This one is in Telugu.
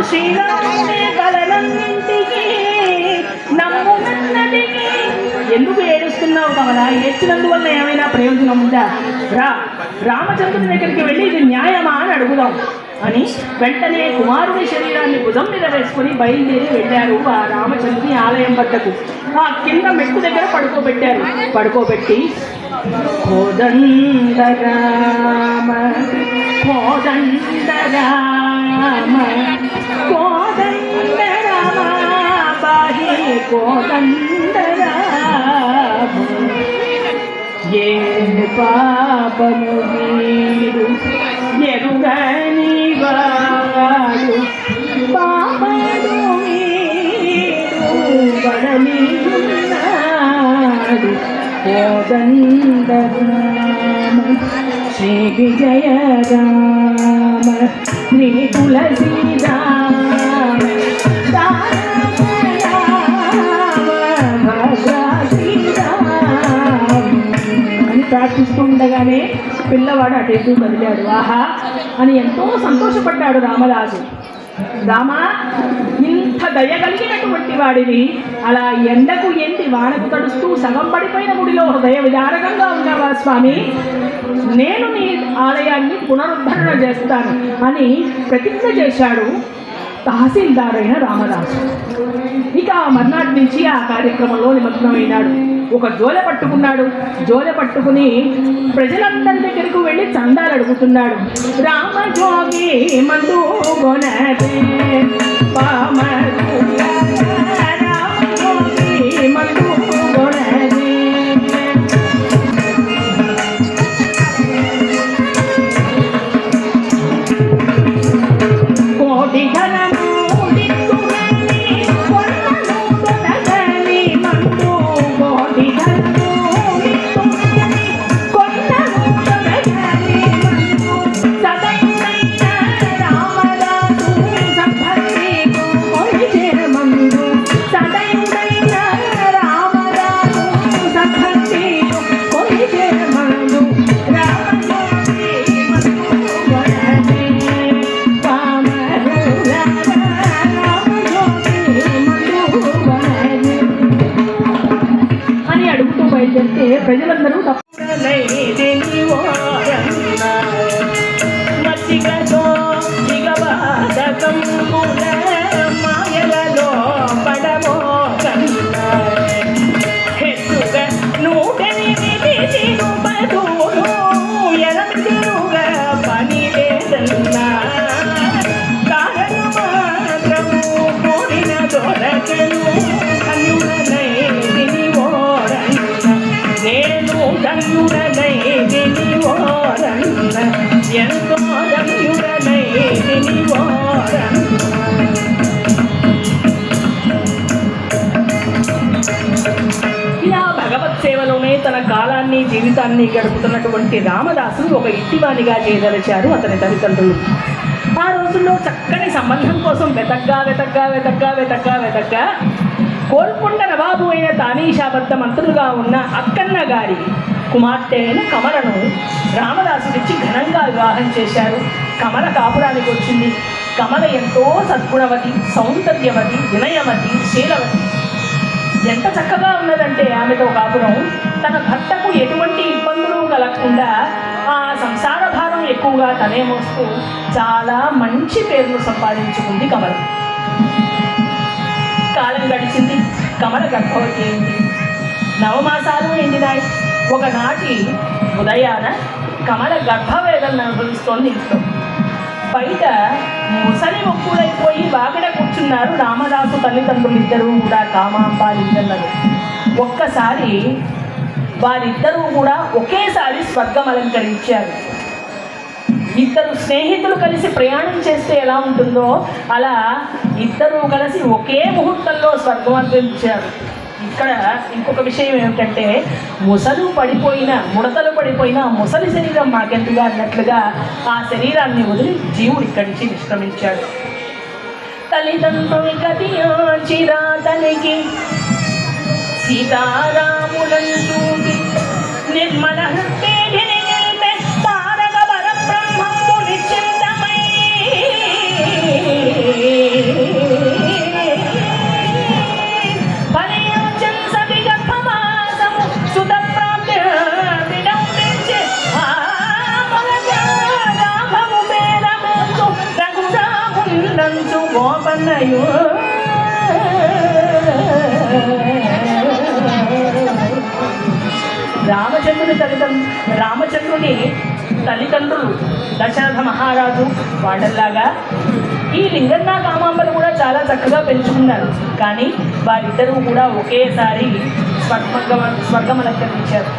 శ్రీరాముని కలనంటికి నమ్మునన్నటికి. ఎందుకు ఏడుస్తున్నావు కమలా? ఏడ్చినందువల్ల ఏమైనా ప్రయోజనం ఉందా? రామచంద్రుని దగ్గరికి వెళ్ళి ఇది న్యాయమా అని అడుగుదాం అని వెంటనే కుమారుని శరీరాన్ని భుజం మీద వేసుకుని బయలుదేరి వెళ్ళారు ఆ రామచంద్రుని ఆలయం వద్దకు. ఆ కింద మెట్టు దగ్గర పడుకోబెట్టారు. పడుకోబెట్టి కోదండ రామ కోదండ రామ కోదండ రామ బాహి కోదండ రామ ఏ పాపము వీడు ఎరుగని వాడు పాపము వీడు వడలియున్నాడు కోదండ రామ శ్రీ విజయ రామ శ్రీ తులసి రామ ప్రార్థిస్తుండగానే పిల్లవాడు అటు ఎటు కదిలాడు. ఆహా అని ఎంతో సంతోషపడ్డాడు రామదాసు. రామా, ఇంత దయగలిగినటువంటి వాడిని అలా ఎండకు ఎండి వానకు తడుస్తూ సగం పడిపోయిన గుడిలో హృదయ విదారకంగా ఉన్నావా స్వామి? నేను నీ ఆలయాన్ని పునరుద్ధరణ చేస్తాను అని ప్రతిజ్ఞ చేశాడు తహసీల్దార్ అయిన రామదాసు. ఇక మర్నాటి నుంచి ఆ కార్యక్రమంలో నిమగ్నమైనాడు. ఒక జోలె పట్టుకున్నాడు. జోలె పట్టుకుని ప్రజలందరి దగ్గరకు వెళ్ళి చందాలు అడుగుతున్నాడు. రామజోగి మందు గొనతే రామజోగి మందు గొనతే కోటి ఘనము ప్రజలందరూ మాయలలో పడవో కన్నా హెచ్చుగా 108 తిరుపతులు ఎలమిరుగా పని లేదన్నా కారణం మాత్రము కోరిన దొరకను కన్నులనై తిని ఓరన్న నేను ధన్యుడనై తిని ఓరన్న ఎంతో ధన్యుడనై తిని ఓరన్న. ఇలా భగవత్ సేవలోనే తన కాలాన్ని జీవితాన్ని గడుపుతున్నటువంటి రామదాసును ఒక ఇంటివానిగా చేయదలిచారు అతని తల్లిదండ్రులు. ఆ రోజుల్లో చక్కని సంబంధం కోసం వెతగ్గా కోల్కొండ నవాబు అయిన తానీషాబద్ధ మంత్రులుగా ఉన్న అక్కన్న గారి కుమార్తె అయిన కమలను రామదాసుడిచ్చి ఘనంగా వివాహం చేశారు. కమల కాపురానికి వచ్చింది. కమల ఎంతో సద్గుణవతి, సౌందర్యవతి, వినయవతి, శీలవతి. ఎంత చక్కగా ఉన్నదంటే ఆమెతో కాపురం తన భర్తకు ఎటువంటి ఇబ్బందులు కలగకుండా ఆ సంసార భారం ఎక్కువగా తనే మోస్తూ చాలా మంచి పేరును సంపాదించుకుంది కమల. కాలం గడిచింది. కమల గర్భవతి అయింది. 9 మాసాలు ఎండినాయి. ఒకనాటి ఉదయాన కమల గర్భవేదనను అనుభవిస్తోంది ఇంట్లో. బయట ముసలి మొక్కులైపోయి వాకిట కూర్చున్నారు రామదాసు తల్లిదండ్రులు ఇద్దరూ కూడా, కామాంబాలిద్దరు. ఒక్కసారి వారిద్దరూ కూడా ఒకేసారి స్వర్గం అలంకరించారు. ఇద్దరు స్నేహితులు కలిసి ప్రయాణం చేస్తే ఎలా ఉంటుందో అలా ఇద్దరూ కలిసి ఒకే ముహూర్తంలో స్వర్గం అలంకరించారు. ఇక్కడ ఇంకొక విషయం ఏమిటంటే ముడతలు పడిపోయిన ముసలి శరీరం మాకెందుగా అన్నట్లుగా ఆ శరీరాన్ని వదిలి జీవుడు ఇక్కడి నుంచి నిష్క్రమించాడు. తల్లిదండ్రుల చిరాతనికి సీతారాములను చూపి నిర్మల తారక పరబ్రహ్మము నిశ్చింతమై దశరథ మహారాజు వాళ్ళలాగా ఈ లింగన్న కామాంబలు కూడా చాలా చక్కగా పెంచుకున్నారు. కానీ వారిద్దరూ కూడా ఒకేసారి స్వర్గం అలంకరించారు.